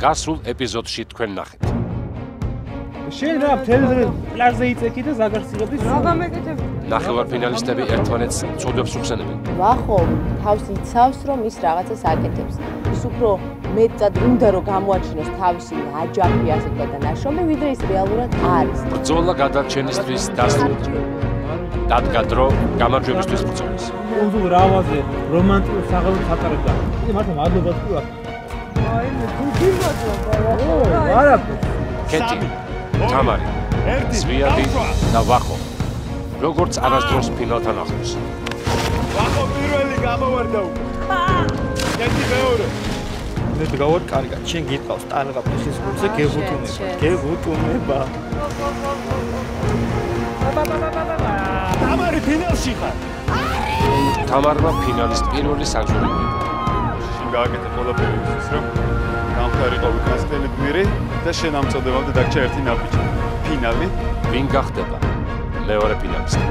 გასულ ეპიზოდში თქვენ ნახეთ. შენ რა მთელ პლაჟზე იწექი და ზაგარსილობდი? რაღა მეკეთებ? ნახევარფინალისტები ერთმანეთს ცოდვებს უხსენებენ. ვახო თავს იცავს, რომ ის რაღაცას აკეთებს. ის უფრო მეტად უნდა რომ გამოაჩინოს თავისი აჯაფი ასე ვთქვათ და ნაშრომი, ვიდრე ის რეალურად არის. ბრძოლა გადარჩენისთვის დასრულდა. დადგა დრო გამარჯვებისთვის ბრძოლის. კუნძულ რავაზე რომანტიკულ საღამოს ატარებდა. კიდე მართლა მადლობა თქვა. აი მე გუგი მადლობა. არა. კეტი, თამარი, ზვიადი და ვახო. როგორც არასდროს ფინალთან ახლოს. ვახო პირველი გამოვარდა. კეტი მეორე. მე გავარ კარგად, შენ გიტყავს ტანღა ფეხის გულზე გეგუტუნება. თამარი ფინალში ხარ. თამარმა ფინალის პირველი საგზური მოიგო. შენ გააკეთე ყველაფერი ის რომ გამხდარიყავი კასტელი გმირი და შენ ამ წოდებამდე დაგჭა ერთი ნაბიჯი. ფინალი ვინ გახდება მეორე ფინალისტი?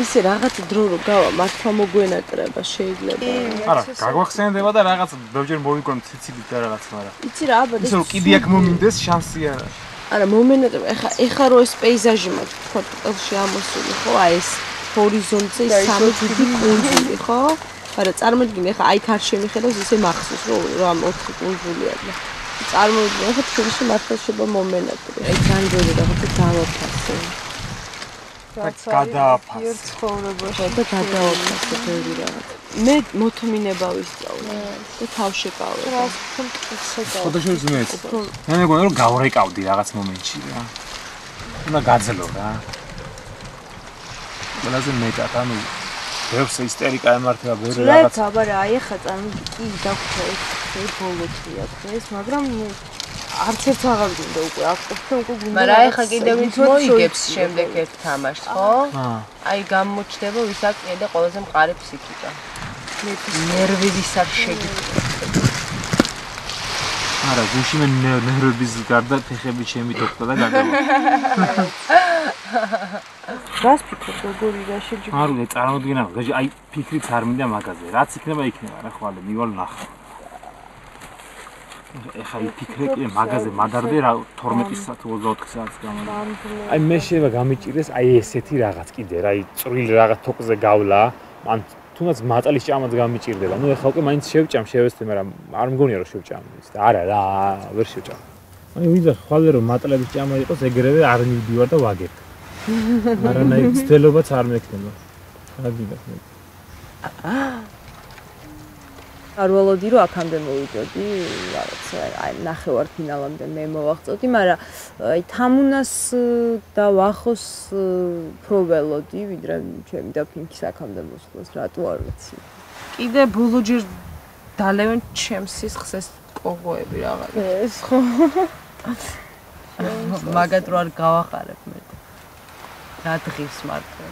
ისე რაღაც დრო რო გავა მართლა მოგვენატრება შეიძლება. არა, გაგვახსენდება და რაღაც ბევრჯერ მოვიგონ ციცილით და რაღაც, მაგრამ იცი რა აბა ისე რომ კიდე აქ მომინდეს შანსი არა. არა მომენატრება ეხა რო ეს პეიზაჟი მაქვს თქო ტელში ამოსული ხო აი ეს ჰორიზონტზე სამი დიდი კუნძული ხო? არა წარმოგიდგენ ეხა აი ქარ შემიხედავს ისე მახსოვს რომ ამ 4 კუნძულია და წარმოგიდგენ ეხა თბილისში მართლა შეიძლება მომენატრება. აი ძალიან რაღაცა დავაფასე. გადააფასე. ცხოვრებაში და გადააფასე ბევრი რაღაც. მე მოთმინება ვისწავლე და თავშეკავე. ფოტოშოპს მეც. მე მეგონა რომ გავრეკავდი რაღაც მომენტში რა. უნდა გაძლო რა. ყველაზე მეტად ანუ ბევრს ისტერიკა ემართება ბევრი რაღაც. რა აბა რა აი ახლა კი დაგვხდა ეს ბოლოთია დღეს, მაგრამ არც ერთ აღარ გინდა უკვე აკეთე უკვე გინდა. მაგრამ ახლა კიდევ ვინც მოიგებს შემდეგ ერთ თამაშს, ხო? აი გამოჩნდება ვის აქვს კიდე ყველაზე მყარი ფსიქიკა. ნერვების არ შეგიძლია. არა, გუში მე ნერვების გარდა ფეხები ჩემი თოქდა და გადავა. რას ფიქრობ როგორი რა შეჯიბ? არ უნდა წარმოვიდგინე, აი ფიქრიც არ მინდა მაგაზე. რაც იქნება იქნება რა ხვალე მივალ ნახა. ეხა ვიფიქრე კიდე მაგაზე მადარდე რა 12 საათ 24 საათს გამოვიდა. აი მე შეიძლება გამიჭირდეს აი ესეთი რაღაც კიდე რა აი წვრილი რაღაც თოყზე გავლა ან თუნდაც მატალის ჭამაც გამიჭირდება. ნუ ეხა უკვე მაინც შევესწრე, მაგრამ არ მგონია რომ შევჭამ ის და არა რა ვერ შევჭამ. აი ვიდა ხვალე რომ მატალების ჭამა იყოს ეგრევე არ მივდივარ და ვაგებ. არანაირ ცდილობაც არ მექნება. რა გინდა მე. არ ველოდი რომ აქამდე მოვიდოდი, რაღაცა აი ნახევარფინალამდე მე მოვაღწევდი, მაგრამ აი თამუნას და ვახოს უფრო ველოდი, ვიდრე ჩემი და ფინკის აქამდე მოსვლას, რატო არ ვიცი. კიდე ბოლოჯერ დალევენ ჩემს სისხლს კოღოები რაღაც. ეს ხო. მაგათ რო არ გავახარებ მე. რა დღის მარტო.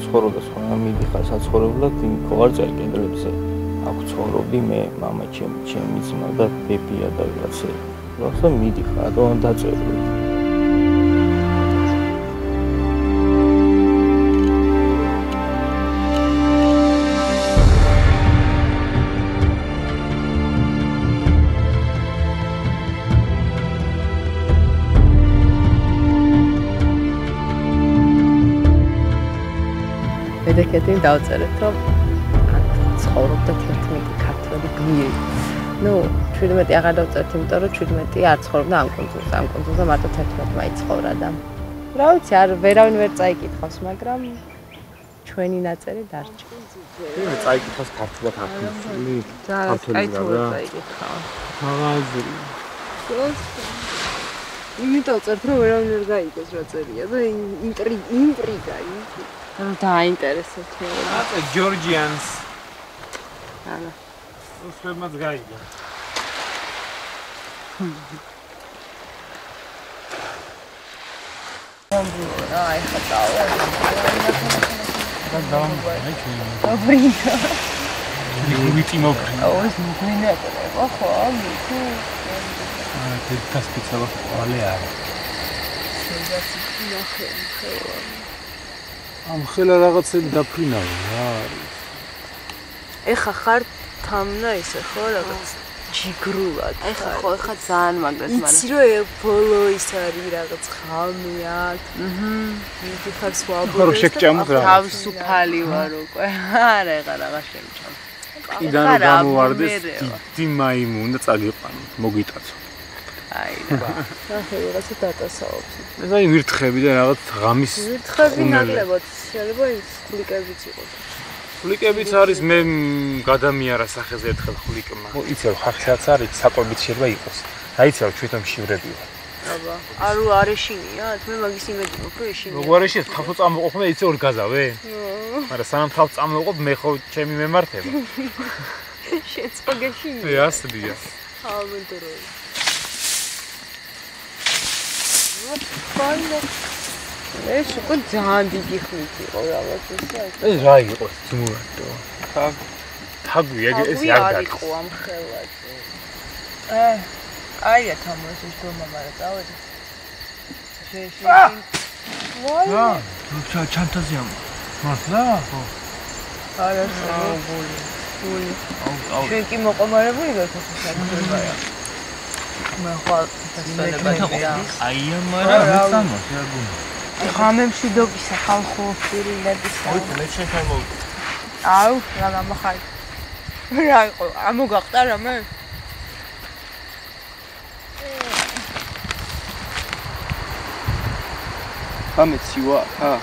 ცხოვრობდა სხვა მიდიხარ საცხოვრებლად იქ ვარ წერ კედლებზე აქ ცხოვრობდი მე მამა ჩემი ძმა და ბებია და ვიღაცა ახლა მიდიხარ რატომ დაწერილი მედექეთინ დავწერეთ რომ ცხოვრობდა 11 ქართველი გმირი. ნუ 17 აღარ დავწერთ, იმიტომ რომ 17 არ ცხოვრობდა ამ კუნძულზე მარტო 11 მაინც ცხოვრა და რა ვიცი, ვერავინ ვერ წაიკითხავს, მაგრამ ჩვენი ნაწერი დარჩა. მე წაიკითხავს ქართულად აფრიკული ქართველი რა. ხაზი. იმიტომ წერთ რომ ვერავინ ვერ გაიგოს რა წერია და ინტრიგა. დააინტერესებს მე. ატა ჯორჯიანს. ანა. უსმენად გაიგო. აი ხატაო. და დავამბე ჩვენ. აბრინგა. ვიტი მოგრი. აუ ეს მოგინატრება ხო? მიქუ. აა ეს სპეციალურ ყოლე არა. შეიძლება ნახე ხო. ამ ხელა რაღაცები დაფრინავი რა არის. ეხა ხარ თამნა ისე ხო რაღაც ჯიგრულად. ეხა ხო ეხა ძალიან მაგრად მაგრამ. იცი რომ ბოლო ის არის რაღაც ხალმი აქ. მიდი ხარ სვაბო. ხარ შეკჭამოთ რა. თავისუფალი ვარ უკვე. არა ეხა რაღაც შემჭამ. კიდან რომ გამოვარდეს დიდი მაიმუნი და წაგიყვანოთ მოგიტაცო. აი რა. ნახე რაღაცა დატასაობს. ეს აი ვირთხები და რაღაც ღამის ვირთხები ნაკლებად შეიძლება ის ხვლიკებიც იყოს. ხვლიკებიც არის მე გადამიარა სახეზე ერთხელ ხვლიკმა. იცი რომ ხახშაც არის საკვებიც შეიძლება იყოს. აიცი რომ ჩვენთან მშივრები ვარ. აბა, არო არეშინიათ? მე მაგის იმედი მაქვს რომ ეშინია. როგორ ეშინია? თავს წამოყოფ და იცი ორ გაზავე? მაგრამ სანამ თავს წამოყოფ მე ხო ჩემი მემართება. შეწოგეშინია. იასდია. ამენდროი. ფაინო. ეს უკვე ძალიან დიდი ხმით იყო რაღაც ისე. ეს რა იყო ძმურადო? თაგვი ეს არ დაიყო ამ ხელაზე. აია თამოს ის დომა მაგრამ წავედი. ვაი. რა ჩანთაზე ამ. მართლა? ხო. არა სულ. ჩვენ კი მოყომარებული ვართ ეს საქმეა. მე ხო დასწრებია. აია მაგრამ მეცანო შეაგუნა. ხამემში დოგისა ხალხო პირილების. ოი მე შეხარ მო. აუ რა გამახარ. რა იყო? ამოგახტა რამე? ამეცივა ხა.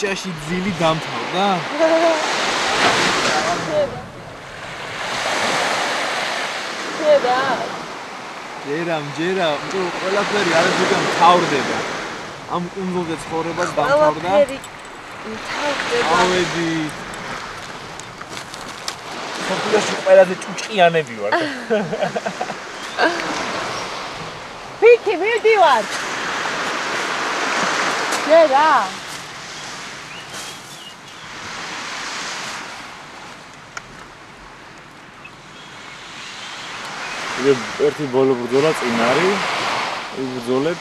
შაში ძილი დამთავრდა? ჯერამ, თუ ყველაფერი არ ზოგან თავრდება. ამ კუნძულზე ცხოვრებას დამთავრდა? თავრდება. ავედი. სოფიაში ყველაზე ჭუჭყიანები ვარ. ვიქი, მივდივარ. ჯერა. ერთი ბოლო ბრძოლა წინ არის. იბრძოლებ.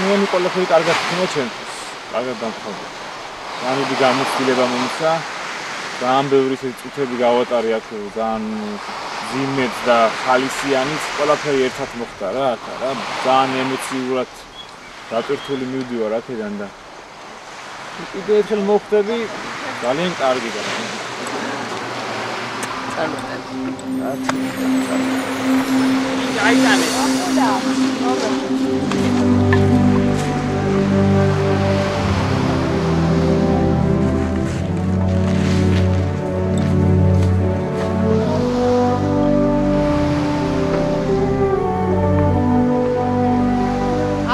მე ყველაფერი კარგად ხმა ჩემთვის. კარგად დამთავრდა. ძალიან გამოცდილება მომცა. ძალიან ბევრი წუთები გავატარე აქ ძალიან ძიმეთ და ხალისიანიც ყველაფერი ერთად მოხდა რა აქ რა. ძალიან ემოციურად დატვირთული მივდივარ აქედან და კიდევ ერთხელ მოხდები ძალიან კარგი და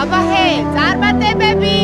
აბა ჰე, წარმატებები.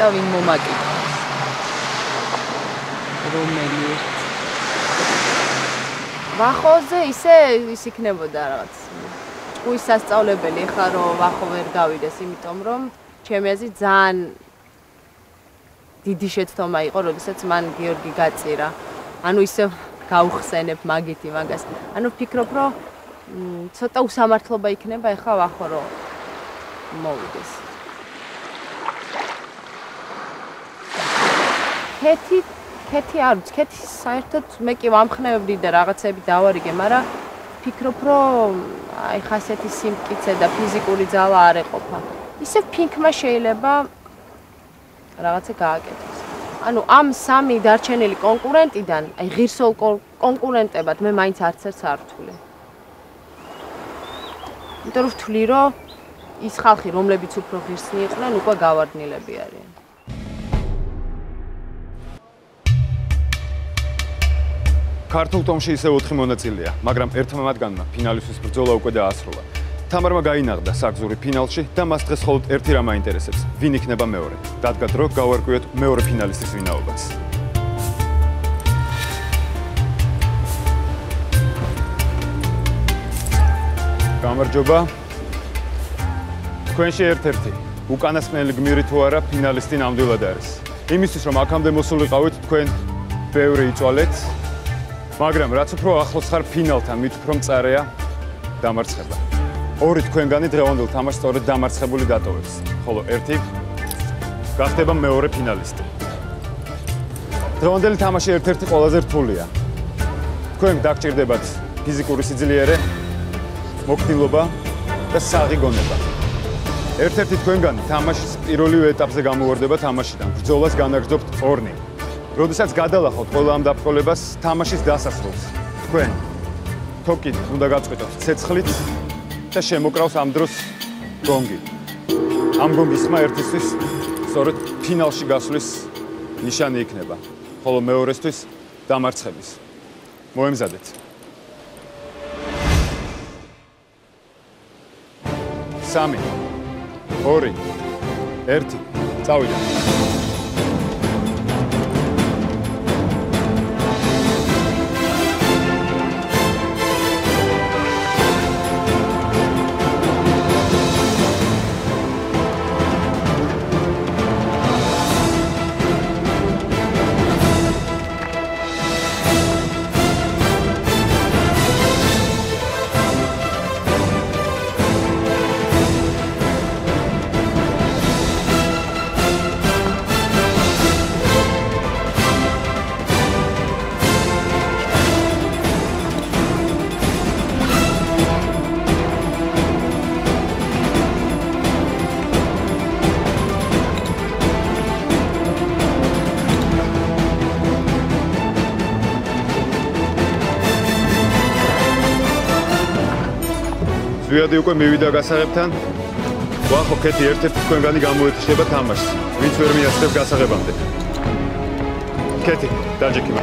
ვინ მომაკითხავს რომელი ვახოზე ის იქნებოდა რაღაც ჭკუის სასწავლებელი ხა რომ ვახო ვერ გავიდეს იმიტომ რომ ჩემი აზრით ძალიან დიდი შეცდომა იყო როდესაც მან გიორგი გაწირა ანუ ისე გაუხსენებ მაგითი მაგას ანუ ვფიქრობ რომ ცოტა უსამართლობა იქნება ხა ვახო რომ მოვიდეს ქეთი არ ვიცი, ქეთი საერთოდ მე კი ვამხნევებდი და რაღაცები დავარიგე, მაგრამ ვფიქრობ, რომ აი ხასეთი სიმტკიცე და ფიზიკური ძალა არ ეყოფა. ისევ ფინკმა შეიძლება რაღაცა გააკეთოს. ანუ ამ სამი დარჩენილი კონკურენტიდან, აი ღირსეულ კონკურენტებად მე მაინც არც ერთს არ ვთვლი. იმიტომ რომ ვთვლი, რომ ის ხალხი, რომლებიც უფრო ღირსნი იყვნენ, უკვე გავარდნილები არიან. ქართულ ტომში ისევ 4 მონაწილეა, მაგრამ ერთმა მათგანმა ფინალისთვის ბრძოლა უკვე დაასრულა. თამარმა გაინაღდა საგზური ფინალში და მას დღეს მხოლოდ ერთი რამ აინტერესებს, ვინ იქნება მეორე. დადგა დრო გავარკვიოთ მეორე ფინალისტის ვინაობაც. გამარჯობა. თქვენში ერთ-ერთი უკანასკნელი გმირი თუ არა ფინალისტი ნამდვილად არის. იმისთვის რომ აქამდე მოსულიყავით, თქვენ ბევრი იწვალეთ. მაგრამ რაც უფრო ახლოს ხარ ფინალთან, მით უფრო მწარეა დამარცხება. ორი თქვენგანი დღევანდელ თამაშს სწორედ დამარცხებული დატოვებს, ხოლო ერთი გახდება მეორე ფინალისტი. დღევანდელი თამაში ერთ-ერთი ყველაზე რთულია. თქვენ დაგჭირდებათ ფიზიკური სიძლიერე, მოქნილობა და საღი გონება. ერთ-ერთი თქვენგანი თამაშის პირველივე ეტაპზე გამოვარდება თამაშიდან, ბრძოლას განაგრძობთ ორნი. როდესაც გადალახავთ ყველა ამ დაბრკოლებას თამაშის დასასრულს, თქვენ თოკით უნდა გაწყვეტოთ ცეცხლით და შემოკრავს ამ დროს გონგი. ამ გონგის ხმა ერთისთვის სწორედ ფინალში გასვლის ნიშანი იქნება, ხოლო მეორესთვის დამარცხების. მოემზადეთ. 3, 2, 1, წავიდეთ. ზვიადი უკვე მივიდა გასაღებთან. ვახო ქეთი ერთ-ერთი თქვენგანი გამოეთიშება თამაშს. ვინც ვერ მიასწრებს გასაღებამდე. ქეთი, დაჯექიმა.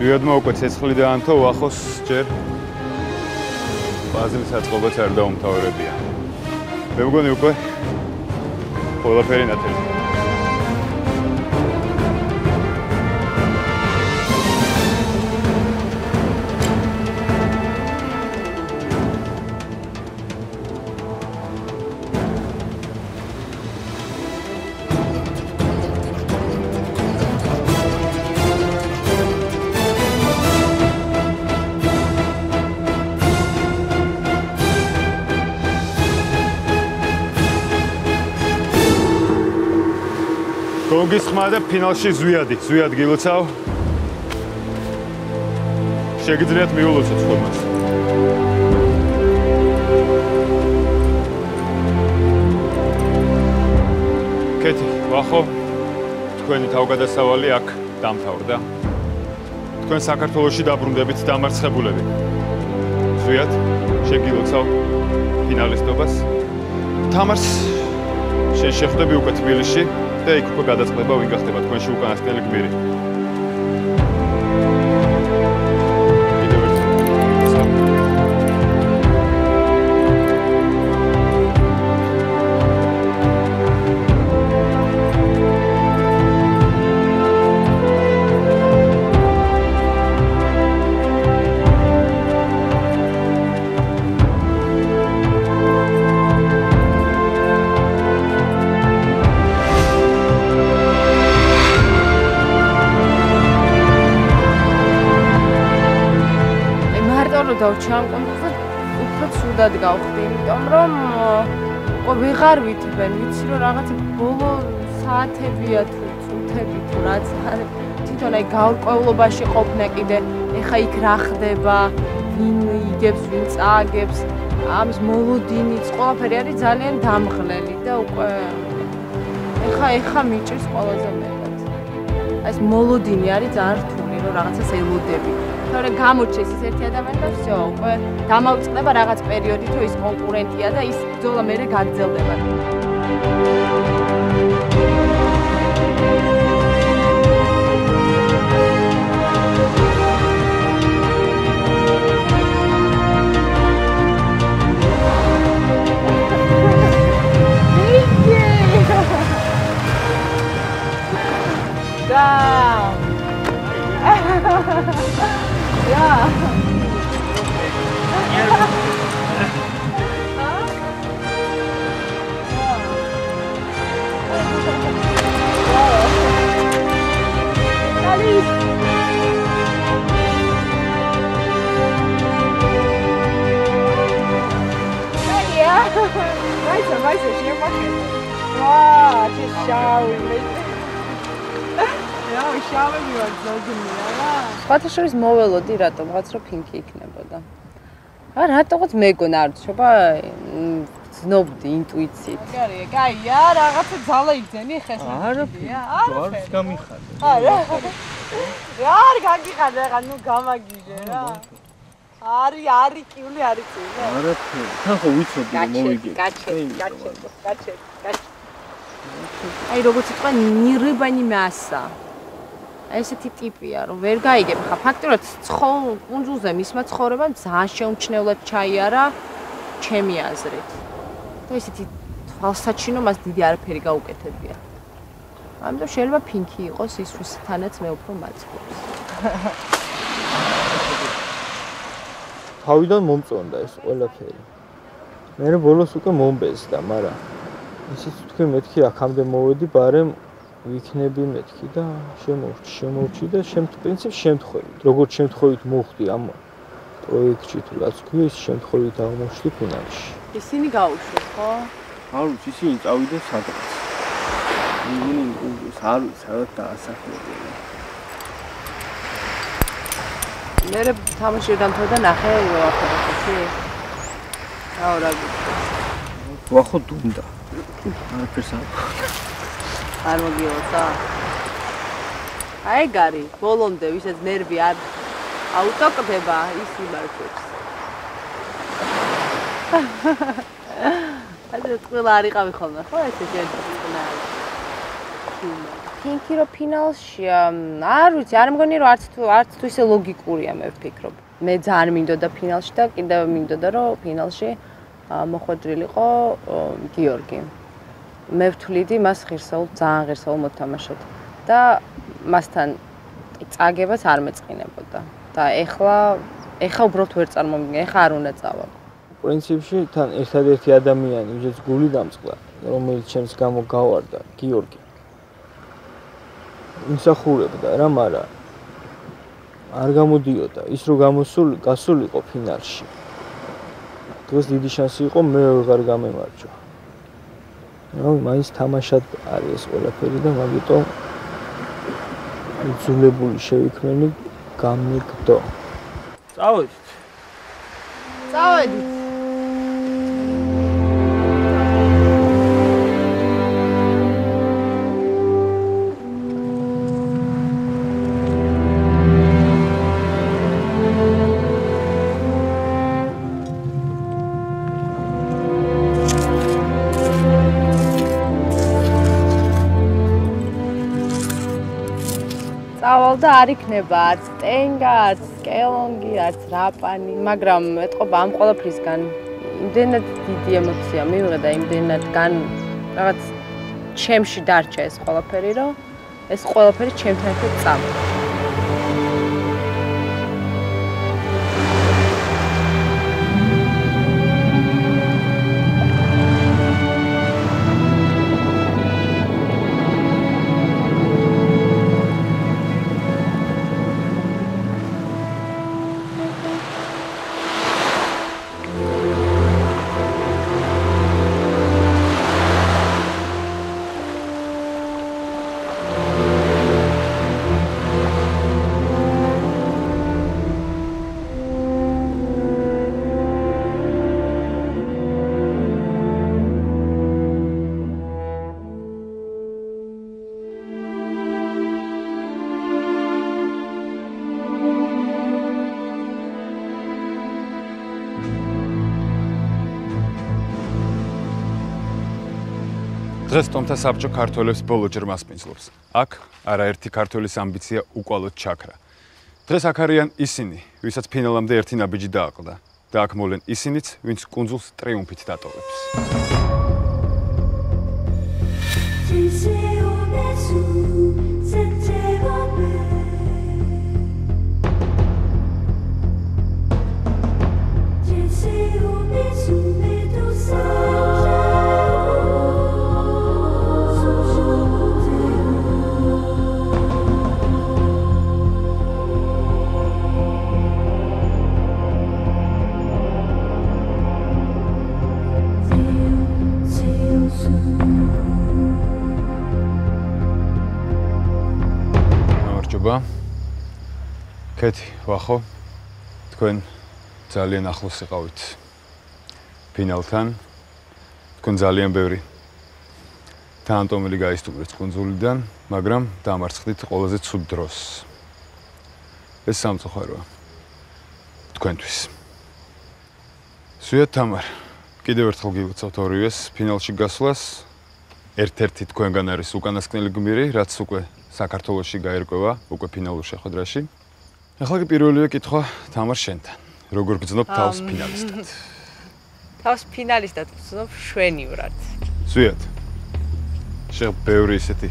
ზვიადმა უკვე ცეცხლი დაანთო, ვახოს ჯერ ბაზილის აწყობაც არ დაუმთავრებია. მე მგონი უკვე ყველაფერი ნათელი. გონგის ხმა და ფინალში ზვიადი. ზვიად გილოცავ. შეგიძლიათ მიულოცოთ ხომას. კეთი, ვახო, თქვენი თავგადასავალი აქ დამთავრდა. თქვენ საქართველოში დაბრუნდებით დამარცხებულები. ზვიად, შეგილოცავ ფინალისტობას. თამარს შენ შეხვდები უკვე თბილისში. და იქ უკვე გადაწყდება ვინ გახდება თქვენში უკანასკნელი გმირი. დავჩამ კონკრეტულად უფრო ცუდად გავხდი, იმიტომ რომ უკვე ვეღარ ვითებენ, ვიცი რომ რაღაცა ბოლო საათებია თუ წუთები თუ რაც თვითონ აი გაურკვევლობაში ყოფნა კიდე, ეხა იქ რა ხდება, ვინ იგებს, ვინ წააგებს, ამის მოლოდინიც, ყველაფერი არის ძალიან დამღლელი და უკვე ეხა მიჭირს ყველაზე მეტად. აი ეს მოლოდინი არის ძალიან რთული, რომ რაღაცას ელოდები. თორე გამოჩეს ის ერთი ადამიანი და всё, უკვე დამავიწყდება რაღაც პერიოდი, თუ ის კონკურენტია და ის ბრძოლა მერე გაგრძელდება. სხვათა შორის მოველოდი რატომღაც რომ ფინკი იქნებოდა. რატოღაც მეგონა არ ვთქვა, ზნობდი ინტუიციით. კაია, რაღაცა ძალა იგზენი ხეს. არაფერია, არც გამიხადე. არ გაგიხადე, რა ნუ გამაგიჟე რა. არი კიული არის წილი. არაფერი. თან ხო ვიცოდი რომ მოვიგე. გაჩე. აი როგორც თქვა ნირიბანი მასა. აი ესეთი ტიპია, რომ ვერ გაიგებ ხა ფაქტურად კუნძულზე მისმა ცხოვრებამ ძალიან შეუმჩნევლად ჩაიარა ჩემი აზრით. და ესეთი თვალსაჩინო მას დიდი არაფერი გაუკეთებია. ამიტომ შეიძლება ფინკი იყოს ის ვისთანაც მე უფრო მაწყობს. თავიდან მომწონდა ეს ყველაფერი. მე ბოლოს უკვე მომბეზდა, მაგრამ ისიც თქვი მეთქი აქამდე მოვედი, ბარემ ვიქნები მეთქი და შემოვჭი და პრინციპში შემთხვევით. როგორც შემთხვევით მოხდი ამ პროექტში თუ რაც ქვია, ის შემთხვევით აღმოჩნდი ფინალში. ისინი გაუშვეს, ხო? არ ვიცი, ისინი წავიდნენ სადღაც. მიგონი არ ვიცი, სადაც დაასახლებია. მე თამაში დამთავრდა ნახე ვახო. რა გიქნა? ვახო დუმდა. არაფერს არ მოგიოცა. აი გარი, ბოლომდე ვისაც ნერვი არ აუტოკლდება, ის იმართებს. აი და ყველა არ იყავი ხოლმე, ხო ესე შეიძლება. თინკი რომ ფინალში არ ვიცი, არ მგონი რომ არც თუ ისე ლოგიკურია მე ვფიქრობ. მე ძალიან მინდოდა ფინალში და კიდევ მინდოდა რომ ფინალში მოხვედრილიყო გიორგი. მე ვთვლიდი მას ღირსეულ, ძალიან ღირსეულ მოთამაშედ და მასთან წაგებას არ მეწყინებოდა. და ეხლა უბრალოდ ვერ წარმომიდგენ, ეხლა არ უნდა წავა. პრინციპში თან ერთადერთი ადამიანი, ვისაც გული დამწყდა, რომელიც ჩემს გამო გავარდა, გიორგი. იმსახურებდა რა, მაგრამ არ გამოდიოდა. ის რო გასულიყო ფინალში. დღეს დიდი შანსი იყო მე ვეღარ გამემარჯვა. მაინც თამაშად არის ეს ყველაფერი და მაგიტომ იძულებული შევიქნენი გამიგდო. წავედით. წავალ და არ იქნება არც ტენგა, არც კელონგი, არც რაპანი, მაგრამ ეთყობა ამ ყველაფრისგან იმდენად დიდი ემოცია მივიღე და იმდენად რაღაც ჩემში დარჩა ეს ყველაფერი, რომ ეს ყველაფერი ჩემთან ერთად წავა. დღეს ტომთა საბჭო ქართველებს ბოლოჯერ მასპინძლობს. აქ არაერთი ქართველის ამბიცია უკვალოდ ჩაქრა. დღეს აქ არიან ისინი, ვისაც ფინალამდე ერთი ნაბიჯი დააყდა და აქ მოლენ ისინიც, ვინც კუნძულს ტრიუმფით დატოვებს. კეთი, ვახო, თქვენ ძალიან ახლოს იყავით ფინალთან. თქვენ ძალიან ბევრი თანატომელი გაისტუმრეთ კუნძულიდან, მაგრამ დამარცხდით ყველაზე ცუდ დროს. ეს სამწუხაროა თქვენთვის. სვიად თამარ, კიდევ ერთხელ გილოცავთ ორივეს ფინალში გასვლას. ერთ-ერთი თქვენგან არის უკანასკნელი გმირი, რაც უკვე საქართველოში გაერკვევა უკვე ფინალურ შეხვედრაში. ახლა კი პირველივე კითხვა თამარ შენთან. როგორ გძნობ თავს ფინალისტად? თავს ფინალისტად ვცნობ შვენივრად. სვიად. შენ ბევრი ისეთი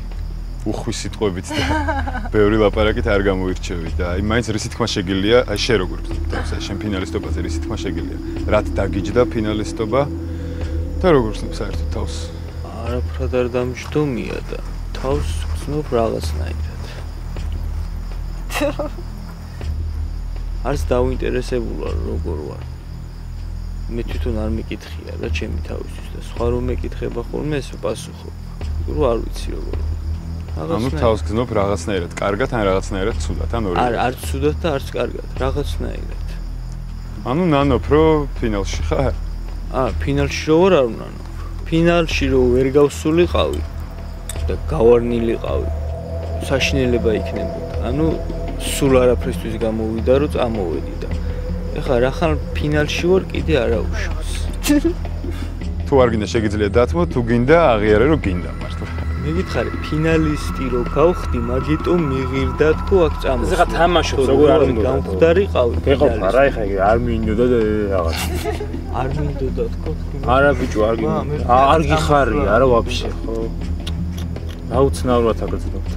უხვი სიტყვებით და ბევრი ლაპარაკით არ გამოირჩევი და აი მაინც რისი თქმა შეგიძლია, აი შენ როგორ გძნობ თავს? აი შენ ფინალისტობაზე რისი თქმა შეგიძლია? რათ დაგიჯდა ფინალისტობა და როგორ გძნობ საერთოდ თავს? არაფრად არ დამჯდომია და თავს გძნობ რაღაცნაირად. არც დაუინტერესებულ ვარ როგორ ვარ. მე თვითონ არ მეკითხია რა ჩემი თავისთვის და სხვა რომ მეკითხება ხოლმე ეს პასუხობ. რო არ ვიცი როგორ. ანუ თავს გძნობ რაღაცნაირად, კარგად ან რაღაცნაირად ცუდად, ან ორივე. არც ცუდად და არც კარგად, რაღაცნაირად. ანუ ნანობ რო ფინალში ხარ? ფინალში რო არ ვნანობ. ფინალში რო ვერ გავსულიყავი და გავარნილიყავი. საშინელება იქნებოდა. ანუ სულ არაფრისთვის გამოვიდა რომ წამოვედი და ეხლა რახან ფინალში ვარ კიდე არა უშავს. თუ არ გინდა შეგიძლია დათმო, თუ გინდა აღიარე რომ გინდა მართლა. მე გითხარი, ფინალისტი რო გავხდი, მაგიტომ მიღირდა თქო აქ წამოს. ეხლა თამაშობს როგორ არ უნდა გამხდარიყავი. გეყოფა რა ეხლა არ მინდოდა რაღაც. არ მინდოდა თქო. არა ბიჭო, არ გიხარი, არა ვაფშე, ხო? აუცნაურად აგრძნობთ.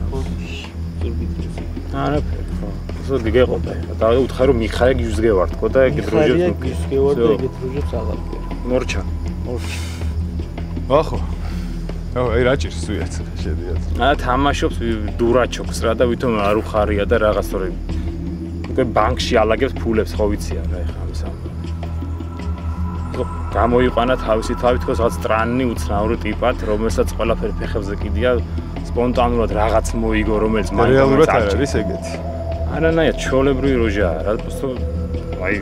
არაფერი, ხო. ისე გიგეყოფა ეხლა. და უთხარ რომ მიხარია გიჟგევარ თქო და ეგეთ როჟებს გიჟგევარ და ეგეთ როჟებს აღარ. მორჩა. ახო. აი რა ჭირს ზუიაც შედიათ. თამაშობს დურაჩოქს რა და ვითომ არ უხარია და რაღაც სწორი. უკვე ბანკში ალაგებს ფულებს ხო ვიცია რა ეხლა ამის ამბავი. გამოიყვანა თავისი თავი თქოს რაღაც სტრანნი უცნაური ტიპად, რომელსაც ყველაფერი ფეხებზე კიდია სპონტანურად რაღაც მოიგო, რომელიც მაინც რეალურად არ არის ეგეთი. არანაირად ჩოლებრივი როჟაა რა, просто აი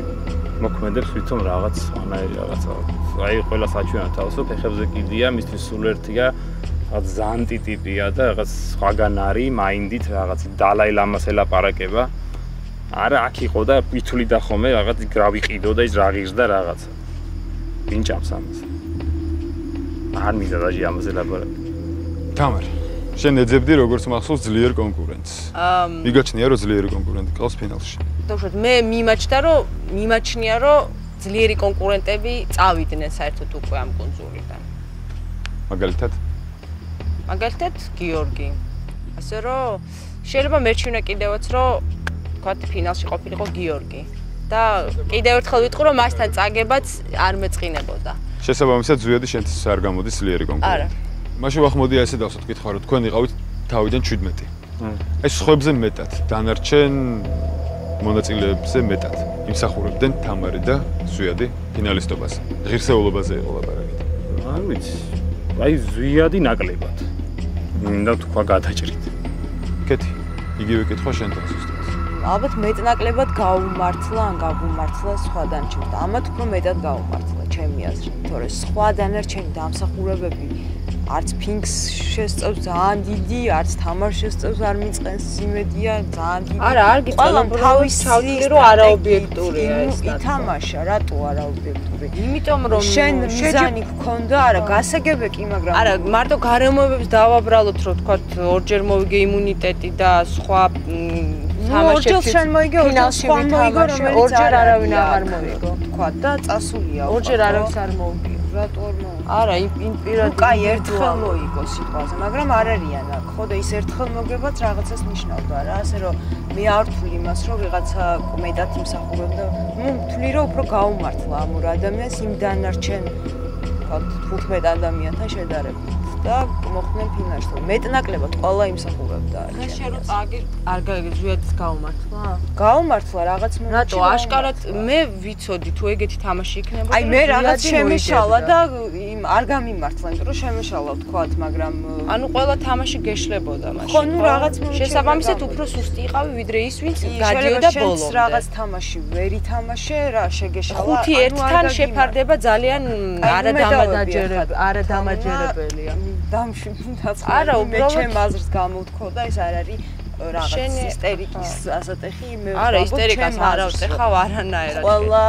მოქმედებს ვითომ რაღაც სხვანაირი რაღაცა. აი ყველა საჩვენა თავსო ფეხებზე კიდია, მისთვის სულ ერთია, რაღაც ზანტი ტიპია და რაღაც სხვაგან არის, მაინდით რაღაც დალაი ლამას ელაპარაკება. არა, აქ იყო და ვითვლიდა ხოლმე რაღაც გრავიყიდო და ის რა ღირს და რაღაცა. ვინჭამს ამას. არ მინდა დაჟე ამაზე ლაპარაკი. თამარი, შენ ეძებდი როგორც მახსოვს ძლიერ კონკურენტს. მიგაჩნია რომ ძლიერი კონკურენტი ყავს ფინალში. დავუშვათ, მე მიმაჩნია რომ ძლიერი კონკურენტები წავიდნენ საერთოდ უკვე ამ კონძულიდან. მაგალითად? მაგალითად გიორგი. ასე რომ შეიძლება მერჩვენა კიდევაც რომ თქვათ ფინალში ყოფილიყო გიორგი. და კიდევ ერთხელ ვიტყვი რომ მასთან წაგებაც არ მეწყინებოდა. შესაბამისად ზუიადი შენთვის არ გამოდის ძლიერი კონკურენტი. არა. მაშინ ვახმოდი ასე დავსვათ კითხვა რომ თქვენ იყავით თავიდან 17. აი სხვებზე მეტად დანარჩენ მონაწილეებზე მეტად იმსახურებდნენ თამარი და ზუიადი ფინალისტობას. ღირსეულობაზე იყო ლაპარაკი. არ ვიცი. აი ზუიადი ნაკლებად. მინდა თქვა გადაჭრით. კეთი, იგივე კითხვა შენთან ზუსტად. ალბათ მეტნაკლებად გაუმართლა ან გაგუმართლა სხვა დანარჩენს და ამათ უფრო მეტად გაუმართლა ჩემი აზრით, თორე სხვა დანარჩენი დამსახურებები არც ფინკს შესწევს ძალიან დიდი, არც თამარს შესწევს არ მიწყენს იმედია ძალიან დიდი. არა, არ გიწყალამ თავისი რომ არაობიექტურია ეს. ითამაშა, რატო არაობიექტური? იმიტომ რომ შენ მიზანი გქონდა, არა, გასაგები კი, მაგრამ არა, მარტო გარემოებებს დავაბრალოთ, რომ თქვა ორჯერ მოვიგე იმუნიტეტი და სხვა თამაშებში შენ მოიგე ფინალში მოიგო, რომელიც ორჯერ არავინ აღარ მოიგო. თქვა და წასულია. ორჯერ არავის არ მოიგო. რატო არ მოიგო? არა, იმპირატივი. კაი, ერთხელ მოიგო სიტყვაზე, მაგრამ არ არიან აქ. ხო და ის ერთხელ მოგებაც რაღაცას ნიშნავდა რა, ასე რომ მე არ ვთვლი იმას, რომ ვიღაცა მეტად იმსახურებდა. ნუ ვთვლი, რომ უფრო გაუმართლა ამ ორ ადამიანს იმ დანარჩენ 15 ადამიანთან შედარებით. და მოხდნენ ფინალში. მეტნაკლებად ყველა იმსახურებდა. და შენ რო არ გაგზვიადის გაუმართლა? გაუმართლა რაღაც მომენტში. რატო აშკარად მე ვიცოდი თუ ეგეთი თამაში იქნებოდა. აი მე რაღაც შემეშალა და არ გამიმართლა, იმიტომ რომ შემეშალა ვთქვათ, მაგრამ ანუ ყველა თამაში გეშლებოდა მაშინ. ხო, ნუ რაღაც მომენტში შესაბამისად უფრო სუსტი იყავი ვიდრე ის, ვინც გადიოდა ბოლომდე. რაღაც თამაში ვერ ითამაშე, რა შეგეშალა. ხუთი ერთთან შეფარდება ძალიან არადამაჯერებელია. დამშვიდაც არა უბრალოდ ჩემ აზრს გამოვთქო და ეს არ არის რაღაც ისტერიკის ასატეხი მე არა ისტერიკას არ ავტეხავ არანაირად ყველა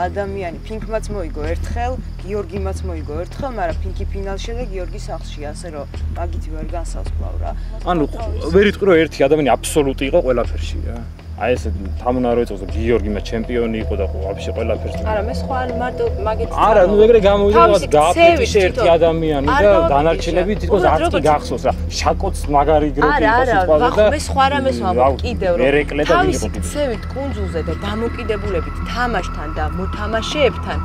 ადამიანი ფინკმაც მოიგო ერთხელ გიორგიმაც მოიგო ერთხელ მაგრამ ფინკი ფინალში და გიორგი სახლში ასე რომ მაგითი ვერ განსაზღვრავ რა ანუ ვერ იტყვი რომ ერთი ადამიანი აბსოლუტი იყო ყველაფერში რა აი ეს თამუნა რო ეწოდა გიორგიმა ჩემპიონი იყო და ვაფშე ყველაფერს არა მე სხვა მარტო მაგით არა ნუ ეგრე გამოვიდა რომ გააფეთიშე ერთი ადამიანი და დანარჩენები თვითონ არც კი გახსოვს რა შაკოც მაგარი გროპი იყო სიტყვაზე და მე სხვა რამეს ვამბობ კიდევ რომ თავისი ქცევით კუნძულზე და დამოკიდებულებით თამაშთან და მოთამაშეებთან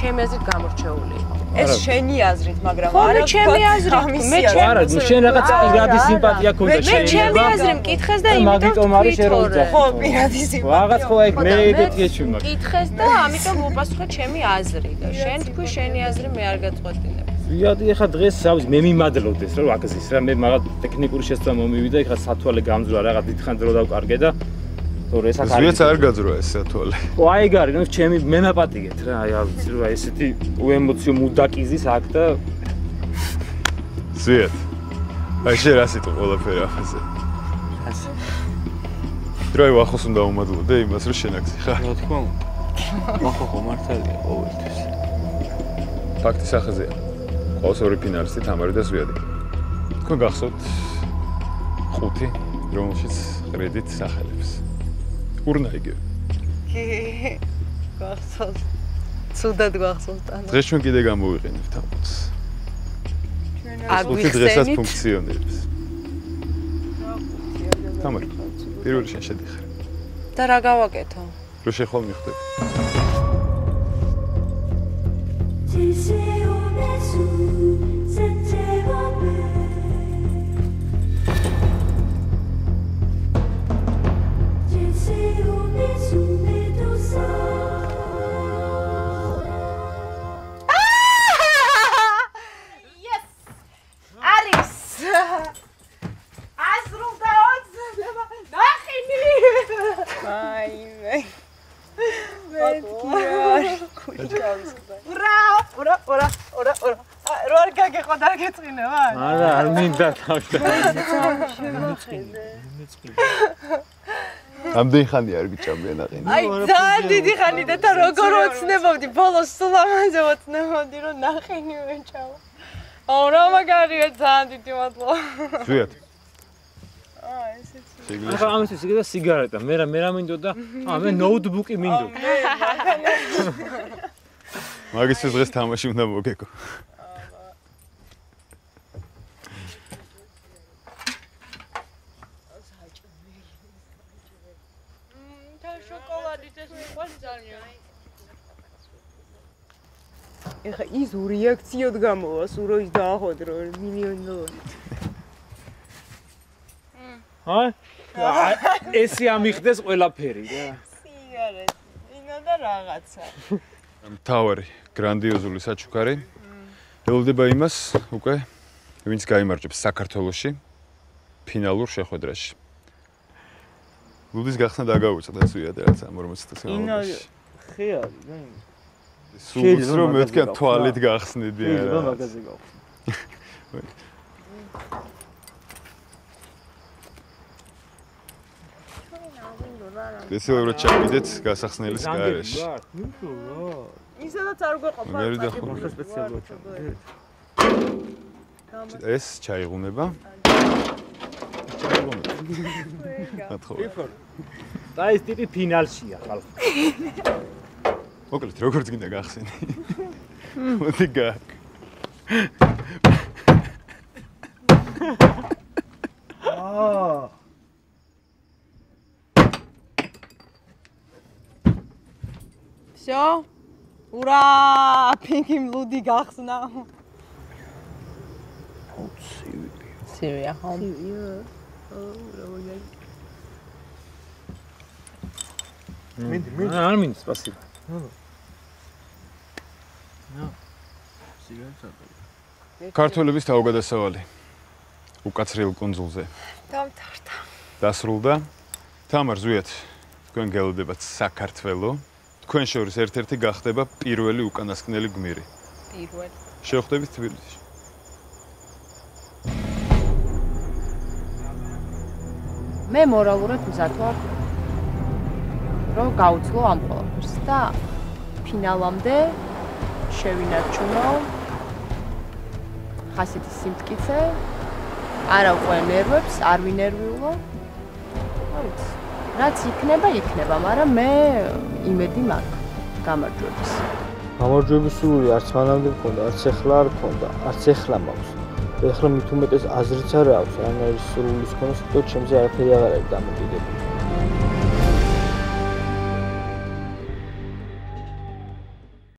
ჩემი აზრით გამორჩეული იყო ეს შენი აზრით, მაგრამ არა ჩემი აზრით. მე არა, შენ რაღაც პირადი სიმპათია ქონდა შენ. მე ჩემი აზრი მკითხეს და იმიტომ არის შეროძა. ხო, პირადი სიმპათია. რაღაც ხო ეგ მე ეგეთი ეჩვი მაგ. მკითხეს და ამიტომ უპასუხე ჩემი აზრი და შენ თქვი შენი აზრი მე არ გაწყვეტინებ. ზიადი ეხა დღეს სავიზ მე მიმადლოდეს რომ აკზის რა მე მაგ ტექნიკური შესწავლა მომივიდა ეხა სათვალე გამძვრა რაღაც დიდხან დრო დავკარგე და ზუიაც არ გაძროა ეს სათვალე. ო აი გარი, ნუ ჩემი მე მაპატიგეთ რა, აი ვიცი რა ესეთი უემოციო მუდაკიზის აქ და ზუიად. აი შენ რა სიტყვა ყველაფერი ახაზე. ასე. დროი ვახოს უნდა უმადლოდე იმას რომ შენაგზი ხარ. რა თქმა უნდა. ვახო მართალია ყოველთვის. ფაქტი სახეზეა. ყავს ორი ფინალისტი თამარი და ზუიადი. თქვენ გახსოვთ 5, რომელშიც ხრედით სახელებს. ურნა იგივე. კი. გახსოვს. ცუდად გახსოვს თან. დღეს ჩვენ კიდე გამოვიყენებთ ამ 5-ს. აგვიხსენით. დღესაც ფუნქციონირებს. თამარ, პირველი შენ შედიხარ. და რა გავაკეთო? რო შეხვალ მიხვდები. არა, არ მინდა თავში. ამდენი ხანი არ გიჭამია ნაყინი. აი, ძალიან დიდი ხანი და როგორ ოცნებობდი, ბოლოს სულ ამაზე ოცნებობდი, რომ ნახინი ვეჭამა. აუ, რა მაგარია, ძალიან დიდი მადლობა. ზვიად. ახლა ამისთვის იქნება სიგარეტა. მე რა მინდოდა? მე ნოუთბუკი მინდოდა. მაგისთვის დღეს თამაში უნდა მოგეკო. ეხა ის რეაქციოდ გამოვა, სულ რო ის დაახოდრო მილიონი დოლარით. ესე ამიხდეს ყველაფერი რა. სიგარეტი, ინა და რაღაცა. მთავარი, გრანდიოზული საჩუქარი. ელოდება იმას, უკვე ვინც გაიმარჯვებს საქართველოში ფინალურ შეხვედრაში. ლუდის გახსნა დაგაუწყდა ზვიად რაც ამ 40 წელს გამოვიდა. ხეარი, რა იმ. სულს რომ მეთქი თვალით გახსნიდი არა. შეიძლება მაგაზე გავხსნი. ესეუბრად ჩავიდეთ გასახსნელის გარეშე. ისედაც არ გვეყოფა. მე ვიდახო სპეციალურად ჩავიდეთ. ეს ჩაიღუნება. და ეს ტიპი ფინალშია ხალხი. მოკლედ როგორც გინდა გახსენი. მოდი გაკ. Всё? Ура! Пинки луди გახსნა. Сивია, ხო? Сивია. არ მინდა, спасибо. ქართველების თავგადასავალი უკაცრიელ კუნძულზე. დამთავრდა. დასრულდა. თამარ ზვიად, თქვენ გელოდებათ საქართველო. თქვენ შორის ერთ-ერთი გახდება პირველი უკანასკნელი გმირი. პირველი. შევხვდებით თბილისში. მე მორალურად მზად ვარ, რომ გავუძლო ამ ყველაფერს და ფინალამდე შევინარჩუნო ხასიათის სიმტკიცე, არა უკვე ნერვებს, არ ვინერვიულო. რაც იქნება, მაგრამ მე იმედი მაქვს გამარჯვების. გამარჯვების სურვილი არც მანამდე მქონდა, არც ახლა არ მქონდა, არც ახლა მაქვს. ეხლა მით უმეტეს აზრიც არ აქვს, რანაირი სურვილის მქონდა, თვითონ ჩემზე არაფერი აღარ არის დამოკიდებული.